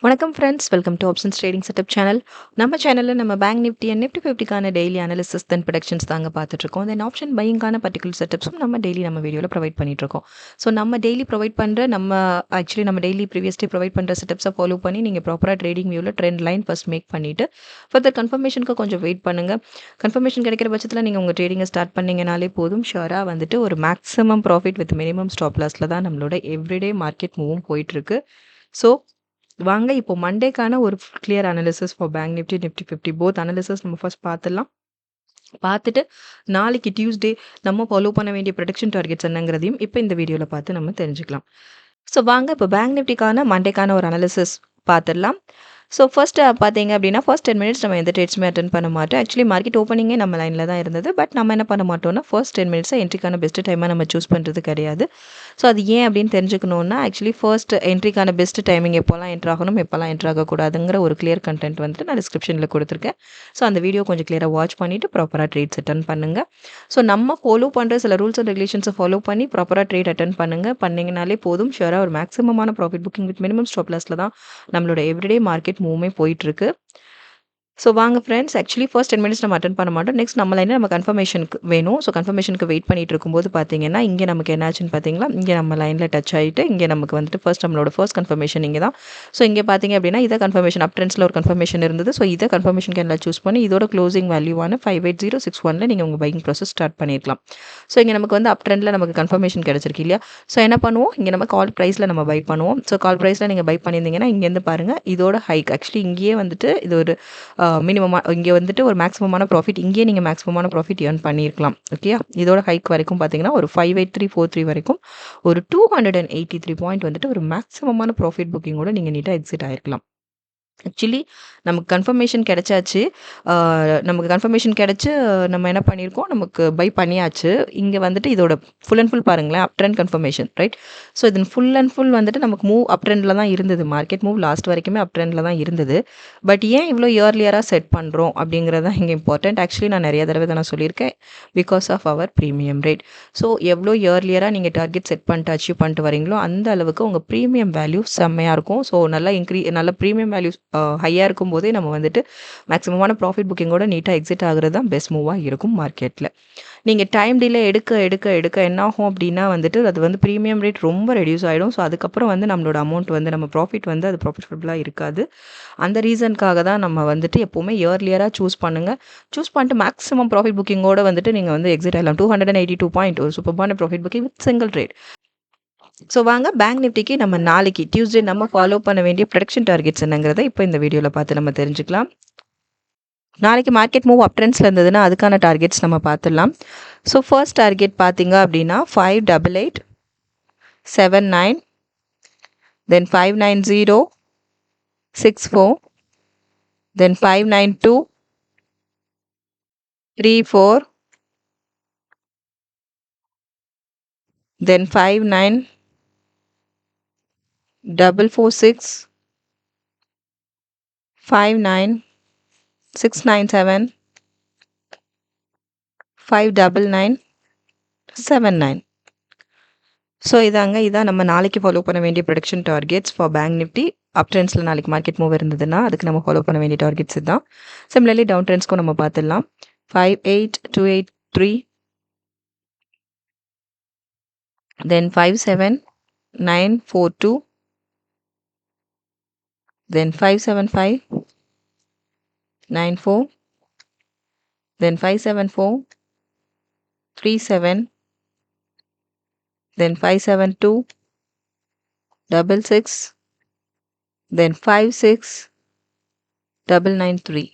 வணக்கம் friends, welcome to options trading setup channel. நம்ம சேனலில் நம்ம பேங்க் நிஃப்டி அண்ட் நிஃப்டி 50க்கான டெய்லி அனாலிசிஸ் தென் ப்ரொடக்ஷன்ஸ் தாங்க பார்த்துட்ருக்கோம். தென் ஆப்ஷன் பையிங்கான பர்டிகுலர் செட்டப்ஸும் நம்ம டெய்லி நம்ம வீடியோவில் ப்ரொவைட் பண்ணிட்டுருக்கோம். ஸோ நம்ம டெய்லி ப்ரொவைட் பண்ணுற நம்ம டெய்லி ப்ரீவியஸ் டே ப்ரொவைட் பண்ணுற செட்டப்ஸை ஃபாலோ பண்ணி நீங்கள் ப்ராப்பராக ட்ரேடிங் வியூவில் ட்ரெண்ட் லைன் ஃபஸ்ட் மேக் பண்ணிவிட்டு ஃபர்தர் கன்ஃபர்மேஷனுக்கு கொஞ்சம் வெயிட் பண்ணுங்கள். கன்ஃபர்மேஷன் கிடைக்கிற பட்சத்தில் நீங்கள் உங்கள் ட்ரேடிங்கை ஸ்டார்ட் பண்ணிங்கனாலே போதும். ஷுவராக வந்துட்டு ஒரு maximum profit with minimum stop லாஸில் தான் நம்மளோட எவ்ரிடே மார்க்கெட் மூவும் போயிட்டுருக்கு. ஸோ வாங்க இப்போ மண்டேக்கான ஒரு clear analysis for bank Nifty, Nifty 50 both analysis நம்ம ஃபர்ஸ்ட் பார்த்துடலாம். பார்த்துட்டு நாளைக்கு டியூஸ்டே நம்ம ஃபாலோ பண்ண வேண்டிய ப்ரொடக்ஷன் டார்கெட்ஸ் என்னங்கிறதையும் இப்போ இந்த வீடியோவில் பார்த்து நம்ம தெரிஞ்சுக்கலாம். ஸோ வாங்க இப்போ பேங்க் நிஃப்டிக்கான மண்டேக்கான ஒரு அனாலிசிஸ் பார்த்துடலாம். ஸோ ஃபர்ஸ்ட் பார்த்தீங்க அப்படின்னா ஃபர்ஸ்ட் 10 மினிட்ஸ் நம்ம எந்த ட்ரேட்ஸுமே அட்டன் பண்ண மாட்டோம். ஆக்சுவலி மார்க்கெட் ஓப்பனிங்கே நம்ம லைனில் தான் இருந்தது. பட் நம்ம என்ன பண்ண மாட்டோம்னா ஃபர்ஸ்ட் 10 மினிட்ஸை என்ட்ரிக்கான பெஸ்ட் டைமாக நம்ம சூஸ் பண்ணுறது கிடையாது. ஸோ அது ஏன் அப்படின்னு தெரிஞ்சுக்கணுன்னா ஆக்சுவலி ஃபர்ஸ்ட் என்ட்ரிக்கான பெஸ்ட் டைமிங் எப்போல்லாம் என்ட்ரு ஆகணும், எப்போல்லாம் என்ட்ரு ஆகக்கூடாதுங்கிற ஒரு கிளியர் கண்டென்ட் வந்துட்டு நான் டிஸ்கிரிப்ஷனில் கொடுத்துருக்கேன். ஸோ அந்த வீடியோ கொஞ்சம் கிளியராக வாட்ச் பண்ணிவிட்டு ப்ராப்பராக ட்ரேட்ஸ் அட்டன் பண்ணுங்கள். ஸோ நம்ம ஃபாலோ பண்ணுற சில ரூல்ஸ் அண்ட் ரெகுலேஷன்ஸை ஃபாலோ பண்ணி ப்ராப்பராக ட்ரேட் அட்டன் பண்ணிங்கனாலே போதும். ஷுவராக ஒரு மேக்ஸிமமான profit booking with minimum stop லாஸில் தான் நம்மளோட எவ்ரிடே மார்க்கெட் மூவ்மே போயிட்டுருக்கு. ஸோ வாங்க ஃப்ரெண்ட்ஸ், ஆக்சுவலி ஃபர்ஸ்ட் 10 மினிட்ஸ் நம்ம அட்டன் பண்ண மாட்டோம். நெக்ஸ்ட் நம்ம லைனில் நம்ம கன்ஃபர்மேஷனுக்கு வேணும். ஸோ கன்ஃபர்மேஷனுக்கு வெயிட் பண்ணிட்டு இருக்கும்போது பார்த்தீங்கன்னா இங்கே நமக்கு என்னாச்சுன்னு பார்த்தீங்களா, இங்கே நம்ம லைனில் டச் ஆகிட்டு இங்கே நமக்கு வந்துட்டு நம்மளோட ஃபர்ஸ்ட் கன்ஃபர்மேஷன் இங்கே தான். ஸோ இங்கே பார்த்தீங்க அப்படின்னா இதை கன்ஃபர்மேஷன் அப் ட்ரெண்ட்ஸில் ஒரு கன்ஃபர்மேஷன் இருந்தது. ஸோ இதை கன்ஃபர்மேஷன் கேனில் சூஸ் பண்ணி இதோட க்ளோசிங் வேல்யூவான 58061 நீங்கள் உங்கள் பையிங் ப்ராசஸ் ஸ்டார்ட் பண்ணியிருக்கலாம். ஸோ இங்கே நமக்கு வந்து அப் ட்ரெண்டில் நமக்கு கன்ஃபர்மேஷன் கிடச்சிருக்கு இல்லையா. ஸோ என்ன பண்ணுவோம், இங்கே நம்ம கால் ப்ரைஸில் நம்ம பை பண்ணுவோம். ஸோ கால் ப்ரைஸில் நீங்கள் பை பண்ணியிருந்தீங்கன்னா இங்கேருந்து பாருங்கள் இதோட ஹைக் ஆக்சுவலி இங்கேயே வந்துட்டு இது ஒரு மினிமமாக இங்கே வந்துட்டு ஒரு மேக்ஸிமமான ப்ராஃபிட் இங்கேயே நீங்கள் மேக்ஸிமமான ப்ராஃபிட் ஏர்ன் பண்ணியிருக்கலாம். ஓகேயா, இதோட ஹைக் வரைக்கும் பார்த்தீங்கன்னா ஒரு 58343 வரைக்கும் ஒரு 283 பாயிண்ட் வந்துட்டு ஒரு மேக்ஸிமமான ப்ராஃபிட் புக்கிங்கோட நீங்கள் நீட்டாக எக்ஸிட் ஆகிருக்கலாம். ஆக்சுவலி நமக்கு கன்ஃபர்மேஷன் கிடைச்சாச்சு. நமக்கு கன்ஃபர்மேஷன் கிடைச்சி நம்ம என்ன பண்ணியிருக்கோம், நமக்கு பை பண்ணியாச்சு. இங்கே வந்துட்டு இதோட ஃபுல் அண்ட் ஃபுல் பாருங்களேன், அப் ட்ரெண்ட் கன்ஃபர்மேஷன் ரைட். ஸோ இது ஃபுல் அண்ட் ஃபுல் வந்துட்டு நமக்கு மூவ் அப் ட்ரெண்டில் தான் இருந்தது. மார்க்கெட் மூவ் லாஸ்ட் வரைக்குமே அப் ட்ரெண்டில் தான் இருந்தது. பட் ஏன் இவ்வளோ இயர்லியராக செட் பண்ணுறோம் அப்படிங்கிறது தான் இங்கே இம்பார்ட்டன்ட். ஆக்சுவலி நான் நிறைய தடவை நான் சொல்லியிருக்கேன், because of our premium rate. So எவ்வளோ இயர்லியராக நீங்கள் டார்கெட் செட் பண்ணிட்டு அச்சீவ் பண்ணிட்டு வரீங்களோ அந்த அளவுக்கு உங்கள் ப்ரீமியம் வேல்யூ செம்மையாக இருக்கும். ஸோ நல்ல ப்ரீமியம் வேல்யூ ஹையாக இருக்கும் போதே நம்ம வந்துட்டு மேக்ஸிமமான ப்ராஃபிட் புக்கிங்கோட நீட்டாக எக்ஸிட் ஆகிறது தான் பெஸ்ட் மூவாக இருக்கும் மார்க்கெட்டில். நீங்கள் டைம் டிலே எடுக்க என்ன ஆகும் அப்படின்னா வந்துட்டு அது வந்து ப்ரீமியம் ரேட் ரொம்ப ரெடியூஸ் ஆகிடும். ஸோ அதுக்கப்புறம் வந்து நம்மளோட அமௌண்ட் வந்து நம்ம ப்ராஃபிட் வந்து அது ப்ராஃபிட்டபுளாக இருக்காது. அந்த ரீசனுக்காக தான் நம்ம வந்துட்டு எப்போவுமே இயர்லியராக சூஸ் பண்ணுங்கள். சூஸ் பண்ணிட்டு மேக்ஸிமம் ப்ராஃபிட் புக்கிங்கோட வந்துட்டு நீங்கள் வந்து எக்ஸிட் ஆகலாம். 282 பாயிண்ட் ஒரு சூப்பர்பான profit booking with single trade. So வாங்க பேங்க் நிஃப்டிக்கு நம்ம நாளைக்கு டியூஸ்டே நம்ம ஃபாலோ பண்ண வேண்டிய ப்ரொடக்ஷன் டார்கெட்ஸ் என்னங்கிறத இப்போ இந்த வீடியோவில் பார்த்து நம்ம தெரிஞ்சுக்கலாம். நாளைக்கு மார்க்கெட் மூவ் அப் ட்ரெண்ட்ஸில் இருந்ததுன்னா அதுக்கான டார்கெட்ஸ் நம்ம பார்த்துடலாம். ஸோ ஃபர்ஸ்ட் டார்கெட் பார்த்தீங்க அப்படின்னா 58879, தென் 59064, தென் 59234, தென் 59446, 59697, 59979. ஸோ இதான் நம்ம நாளைக்கு ஃபாலோ பண்ண வேண்டிய production targets for bank Nifty. Up ட்ரெண்ட்ஸில் நாளைக்கு மார்க்கெட் மூவ் இருந்ததுன்னா அதுக்கு நம்ம ஃபாலோ பண்ண வேண்டிய டார்கெட்ஸ் இதுதான். சிமிலர்லி டவுன் ட்ரெண்ட்ஸ்க்கும் நம்ம பார்த்துடலாம். 58283, தென் 57942, then 57594, then 57437, then 57266, then 56993.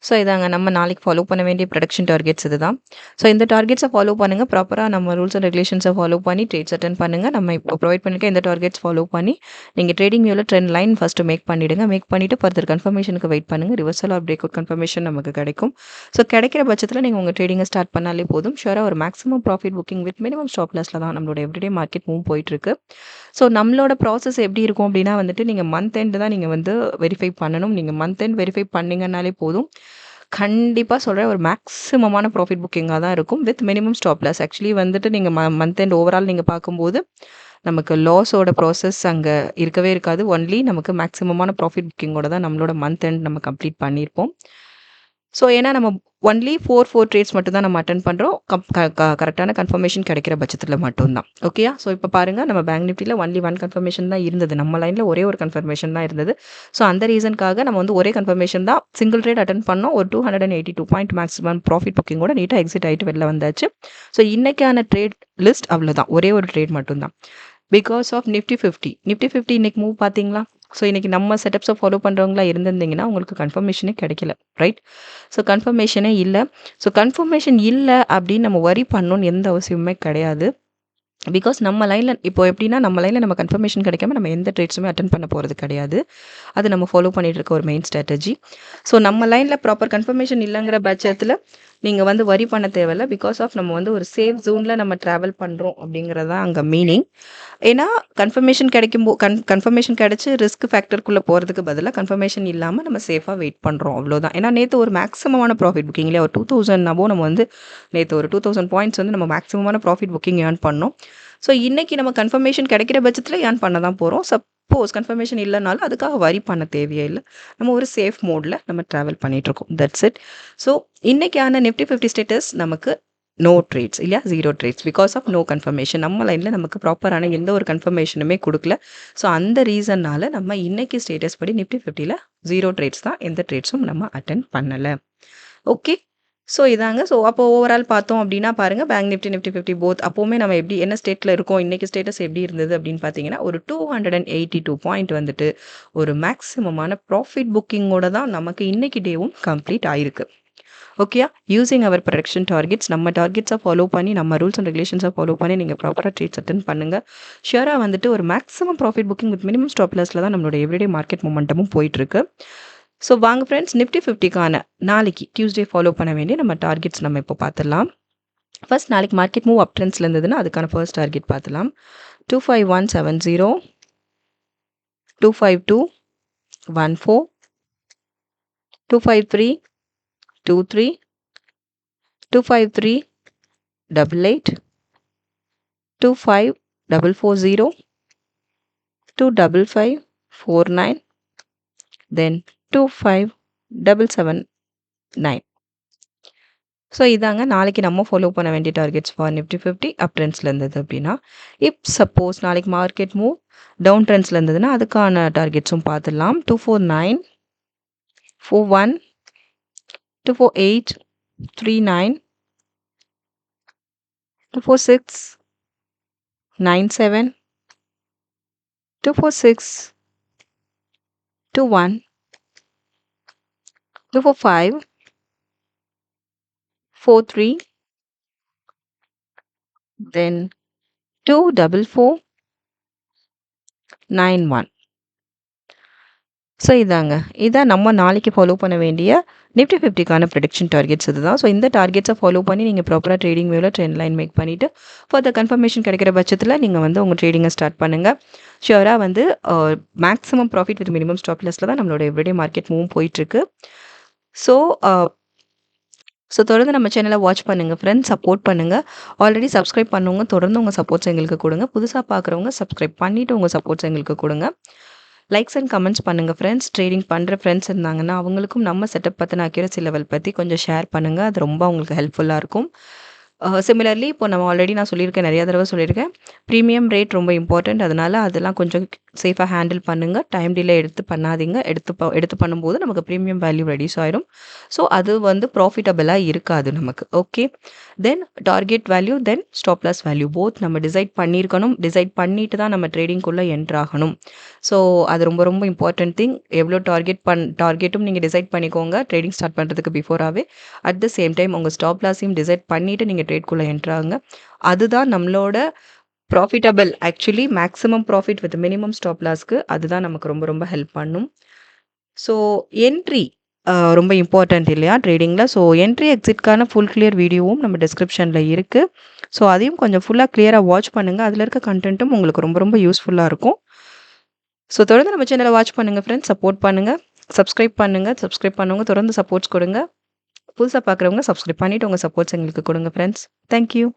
So இதாங்க நம்ம நாளைக்கு ஃபாலோ பண்ண வேண்டிய ப்ரொடக்ஷன் டார்கெட்ஸ் இதுதான். ஸோ இந்த டார்கெட்ஸை ஃபாலோ பண்ணுங்கள். ப்ராப்பராக நம்ம ரூல்ஸ் அண்ட் ரெகுலேஷன்ஸை ஃபாலோ பண்ணி ட்ரேட்ஸ் அட்டன் பண்ணுங்கள். நம்ம இப்போ ப்ரொவைட் பண்ணிக்க இந்த டார்கெட்ஸ் ஃபாலோ பண்ணி நீங்கள் ட்ரேடிங் வியூவில் ட்ரெண்ட் லைன் ஃபஸ்ட்டு மேக் பண்ணிவிட்டு ஃபர்தர் கன்ஃபர்மேஷனுக்கு வெயிட் பண்ணுங்கள். Reversal R break out confirmation நமக்கு கிடைக்கும். ஸோ கிடைக்கிற பட்சத்தில் நீங்கள் உங்கள் ட்ரேடிங்கை ஸ்டார்ட் பண்ணாலே போதும். ஷுவராக ஒரு maximum profit booking with minimum stop லாஸில் தான் நம்மளோட எவ்ரிடே மார்க்கெட் மூவ் போயிட்டுருக்கு. ஸோ நம்மளோட ப்ராசஸ் எப்படி இருக்கும் அப்படின்னா வந்துட்டு நீங்கள் மந்த் எண்ட் தான் நீங்கள் வந்து வெரிஃபை பண்ணணும். நீங்கள் மந்த் எண்ட் வெரிஃபை பண்ணீங்கன்னாலே போதும். கண்டிப்பாக சொல்கிறேன், ஒரு மேக்ஸிமமான ப்ராஃபிட் புக்கிங்காக தான் இருக்கும் with minimum stop loss. Actually வந்துட்டு நீங்கள் மந்த் எண்ட் ஓவரால் நீங்கள் பார்க்கும்போது நமக்கு லாஸோட ப்ராசஸ் அங்கே இருக்கவே இருக்காது. ஒன்லி நமக்கு மேக்ஸிமமான ப்ராஃபிட் புக்கிங்கோட தான் நம்மளோட மந்த் எண்ட் நம்ம கம்ப்ளீட் பண்ணியிருப்போம். ஸோ ஏன்னா நம்ம ஒன்லி 4 ட்ரேட்ஸ் மட்டும் தான் நம்ம அட்டென்ட் பண்ணுறோம். கரெக்டான கன்ஃபர்மேஷன் கிடைக்கிற பட்சத்தில் மட்டும்தான். ஓகேயா? ஸோ இப்போ பாருங்கள், நம்ம பேங்க் நிஃப்டியில் ஒன்லி 1 கன்ஃபர்மேஷன் தான் இருந்தது. நம்ம லைனில் ஒரே ஒரு கன்ஃபர்மேஷன் தான் இருந்தது. ஸோ அந்த ரீசனுக்காக நம்ம வந்து ஒரே கன்ஃபர்மேஷன் தான் சிங்கிள் ட்ரேட் அட்டென்ட் பண்ணோம். ஒரு 282 பாயிண்ட் மேக்ஸிமம் ப்ராஃபிட் புக்கிங்கோட நீட்டாக எக்ஸிட் ஆகிட்டு வெளில வந்தாச்சு. ஸோ இன்றைக்கான ட்ரேட் லிஸ்ட் அவ்வளோதான், ஒரே ஒரு ட்ரேட் மட்டும்தான். பிகாஸ் ஆஃப் நிஃப்டி 50 இன்னைக்கு மூவ் பார்த்தீங்களா? ஸோ இன்றைக்கி நம்ம செட்டப்ஸை ஃபாலோ பண்ணுறவங்களா இருந்திருந்தீங்கன்னா உங்களுக்கு கன்ஃபர்மேஷனே கிடைக்கல, ரைட்? ஸோ கன்ஃபர்மேஷனே இல்லை. ஸோ கன்ஃபர்மேஷன் இல்லை அப்படின்னு நம்ம வரி பண்ணணும்னு எந்த அவசியமுமே கிடையாது. பிகாஸ் நம்ம லைனில் இப்போ எப்படின்னா, நம்ம லைனில் நம்ம கன்ஃபர்மேஷன் கிடைக்காம நம்ம எந்த ட்ரேட்ஸுமே அட்டன் பண்ண போகிறது கிடையாது. அது நம்ம ஃபாலோ பண்ணிகிட்டு இருக்க ஒரு மெயின் ஸ்ட்ராட்டஜி. ஸோ நம்ம லைனில் ப்ராப்பர் கன்ஃபர்மேஷன் இல்லைங்கிற பட்சத்தில் நீங்கள் வந்து வரி பண்ண தேவையில்லை. பிகாஸ் ஆஃப் நம்ம வந்து ஒரு சேஃப் ஜோனில் நம்ம ட்ராவல் பண்ணுறோம் அப்படிங்கிறது தான் அங்கே மீனிங். ஏன்னா கன்ஃபர்மேஷன் கன்ஃபர்மேஷன் கிடைச்சி ரிஸ்க் ஃபேக்டருக்குள்ளே போகிறதுக்கு பதிலாக கன்ஃபர்மேஷன் இல்லாமல் நம்ம சேஃபாக வெயிட் பண்ணுறோம், அவ்வளோதான். ஏன்னா நேற்று ஒரு மேக்ஸிமமான ப்ராஃபிட் புக்கிங் இல்லையா, ஒரு 2000 நம்ம வந்து நேற்று ஒரு 2000 பாயிண்ட்ஸ் வந்து நம்ம மேக்ஸிமமான ப்ராஃபிட் புக்கிங் ஏர்ன் பண்ணோம். ஸோ இன்றைக்கி நம்ம கன்ஃபர்மேஷன் கிடைக்கிற பட்சத்தில் ஏர்ன் பண்ண தான் போகிறோம். சப்போஸ் கன்ஃபர்மேஷன் இல்லைனாலும் அதுக்காக வரி பண்ண தேவையே இல்லை. நம்ம ஒரு சேஃப் மோடில் நம்ம ட்ராவல் பண்ணிகிட்ருக்கோம். That's it. ஸோ இன்றைக்கான நிஃப்டி 50 ஸ்டேட்டஸ் நமக்கு நோ ட்ரேட்ஸ் இல்லையா, 0 trades because of no confirmation. நம்ம லைனில் நமக்கு ப்ராப்பரான எந்த ஒரு கன்ஃபர்மேஷனுமே கொடுக்கல. ஸோ அந்த ரீசன்னால் நம்ம இன்றைக்கி ஸ்டேட்டஸ் படி நிஃப்டி 50ல் 0 ட்ரேட்ஸ் தான், எந்த ட்ரேட்ஸும் நம்ம அட்டென்ட் பண்ணலை. ஓகே, ஸோ இதாங்க. ஸோ அப்போ ஓவரால் பார்த்தோம் அப்படின்னா பாருங்கள், பேங்க் நிஃப்டி நிஃப்டி 50 போத் அப்போவுமே நம்ம எப்படி என்ன ஸ்டேட்டில் இருக்கோம், இன்றைக்கி ஸ்டேட்டஸ் எப்படி இருந்தது அப்படின்னு பார்த்தீங்கன்னா, ஒரு 282 பாயிண்ட் வந்துட்டு ஒரு மேக்ஸிமமான ப்ராஃபிட் புக்கிங்கோட தான் நமக்கு இன்றைக்கி டேவும் கம்ப்ளீட் ஆயிருக்கு. ஓகேயா? யூஸிங் அவர் ப்ரொடக்ஷன் டார்கெட்ஸ், நம்ம டார்கெட்ஸை ஃபாலோ பண்ணி நம்ம ரூல்ஸ் அண்ட் ரெகுலேஷன்ஸை ஃபாலோ பண்ணி நீங்கள் ப்ராப்பராக ட்ரேட்ஸ் அட்டன் பண்ணுங்கள். ஷியராக வந்துட்டு ஒரு maximum profit booking with minimum stop லாஸில் தான் நம்மளோட எவ்ரிடே மார்க்கெட் மொமெண்டமும் போயிட்டுருக்கு. ஸோ வாங்க ஃப்ரெண்ட்ஸ், நிஃப்டி 50க்கான நாளைக்கு டியூஸ்டே ஃபாலோ பண்ண வேண்டிய நம்ம டார்கெட்ஸ் நம்ம இப்போ பார்த்துடலாம். ஃபர்ஸ்ட், நாளைக்கு மார்க்கெட் மூவ் அப் ட்ரெண்ட்ஸில் இருந்ததுன்னா அதுக்கான ஃபர்ஸ்ட் டார்கெட் பார்த்துலாம். 25170, 25214, 253 23, 253 88, 25440, 25549, then 25779. ஸோ இதாங்க நாளைக்கு நம்ம ஃபாலோ பண்ண வேண்டிய டார்கெட்ஸ் ஃபார் நிஃப்டி 50 அப் ட்ரெண்ட்ஸில் இருந்தது அப்படின்னா. இப் சப்போஸ் நாளைக்கு மார்க்கெட் மூவ் டவுன் ட்ரெண்ட்ஸில் இருந்ததுன்னா அதுக்கான டார்கெட்ஸும் பார்த்துடலாம். 249, 41, 248, 39, 246, 97, 246, 21, 245, 43, then 24491. ஸோ இதான் நம்ம நாளைக்கு ஃபாலோ பண்ண வேண்டிய நிஃப்டி 50க்கான ப்ரெடிக்ஷன் டார்கெட்ஸ் இதுதான். ஸோ இந்த டார்கெட்ஸை ஃபாலோ பண்ணி நீங்கள் ப்ராப்பராக ட்ரேடிங் வேவில் ட்ரெண்ட் லைன் மேக் பண்ணிவிட்டு ஃபார் த கன்ஃபர்மேஷன் கிடைக்கிற பட்சத்தில் நீங்கள் வந்து உங்கள் ட்ரேடிங்கை ஸ்டார்ட் பண்ணுங்கள். ஷியோராக வந்து maximum profit with minimum stop லாஸில் தான் நம்மளோட எவ்ரிடே மார்க்கெட் மூவ் போயிட்டுருக்கு. ஸோ தொடர்ந்து நம்ம சேனலை வாட்ச் பண்ணுங்கள் ஃப்ரெண்ட்ஸ், சப்போர்ட் பண்ணுங்கள். ஆல்ரெடி சப்ஸ்கிரைப் பண்ணவங்க தொடர்ந்து உங்கள் சப்போர்ட்ஸ் எங்களுக்கு கொடுங்க. புதுசாக பார்க்குறவங்க சப்ஸ்கிரைப் பண்ணிவிட்டு உங்கள் சப்போர்ட்ஸ் எங்களுக்கு கொடுங்க. லைக்ஸ் அண்ட் கமெண்ட்ஸ் பண்ணுங்கள் ஃப்ரெண்ட்ஸ். ட்ரேடிங் பண்ணுற ஃப்ரெண்ட்ஸ் இருந்தாங்கன்னா அவங்களுக்கும் நம்ம செட்டப் பற்றின அக்யூரசி லெவல் பற்றி கொஞ்சம் ஷேர் பண்ணுங்கள். அது ரொம்ப அவங்களுக்கு ஹெல்ப்ஃபுல்லாக இருக்கும். சிமிலர்லி இப்போ நம்ம ஆல்ரெடி நான் சொல்லியிருக்கேன், நிறையா தடவை சொல்லியிருக்கேன், ப்ரீமியம் ரேட் ரொம்ப இம்பார்ட்டண்ட். அதனால் அதெல்லாம் கொஞ்சம் சேஃபாக ஹேண்டில் பண்ணுங்கள். டைம் டிலே எடுத்து பண்ணாதீங்க. எடுத்து பண்ணும்போது நமக்கு ப்ரீமியம் வேல்யூ ரெடியூஸ் ஆயிரும். ஸோ அது வந்து ப்ராஃபிட்டபிளாக இருக்காது நமக்கு. ஓகே, தென் டார்கெட் வேல்யூ, தென் ஸ்டாப் லாஸ் வேல்யூ போத் நம்ம டிசைட் பண்ணியிருக்கணும். டிசைட் பண்ணிட்டு தான் நம்ம ட்ரேடிங்குள்ளே என்ட்ரு ஆகணும். ஸோ அது ரொம்ப ரொம்ப இம்பார்ட்டன்ட் திங். எவ்வளோ டார்கெட்டும் நீங்கள் டிசைட் பண்ணிக்கோங்க ட்ரேடிங் ஸ்டார்ட் பண்ணுறதுக்கு பிஃபோராகவே. அட் த சேம் டைம் உங்கள் ஸ்டாப் லாஸையும் டிசைட் பண்ணிவிட்டு நீங்கள் ட்ரேட்குள்ளே என்ட்ரு ஆகுங்க. அதுதான் நம்மளோட profitable. Actually maximum profit with minimum stop லாஸ்க்கு அதுதான் நமக்கு ரொம்ப ரொம்ப ஹெல்ப் பண்ணும். ஸோ என்ட்ரி ரொம்ப இம்பார்ட்டன்ட் இல்லையா ட்ரேடிங்கில. ஸோ என்ட்ரி எக்ஸிட்க்கான ஃபுல் கிளியர் வீடியோவும் நம்ம டிஸ்கிரிப்ஷனில் இருக்குது. ஸோ அதையும் கொஞ்சம் ஃபுல்லாக கிளியராக வாட்ச் பண்ணுங்கள். அதில் இருக்க கண்டென்ட்டும் உங்களுக்கு ரொம்ப ரொம்ப யூஸ்ஃபுல்லாக இருக்கும். ஸோ தொடர்ந்து நம்ம சேனலை வாட்ச் பண்ணுங்கள் ஃப்ரெண்ட்ஸ், சப்போர்ட் பண்ணுங்கள், சப்ஸ்கிரைப் பண்ணுங்கள். சப்ஸ்கிரைப் பண்ணவங்க தொடர்ந்து சப்போர்ட்ஸ் கொடுங்க. புதுசாக பார்க்குறவங்க சப்ஸ்கிரைப் பண்ணிவிட்டு உங்கள் சப்போர்ட்ஸ் எங்களுக்கு கொடுங்க ஃப்ரெண்ட்ஸ். தேங்க்யூ.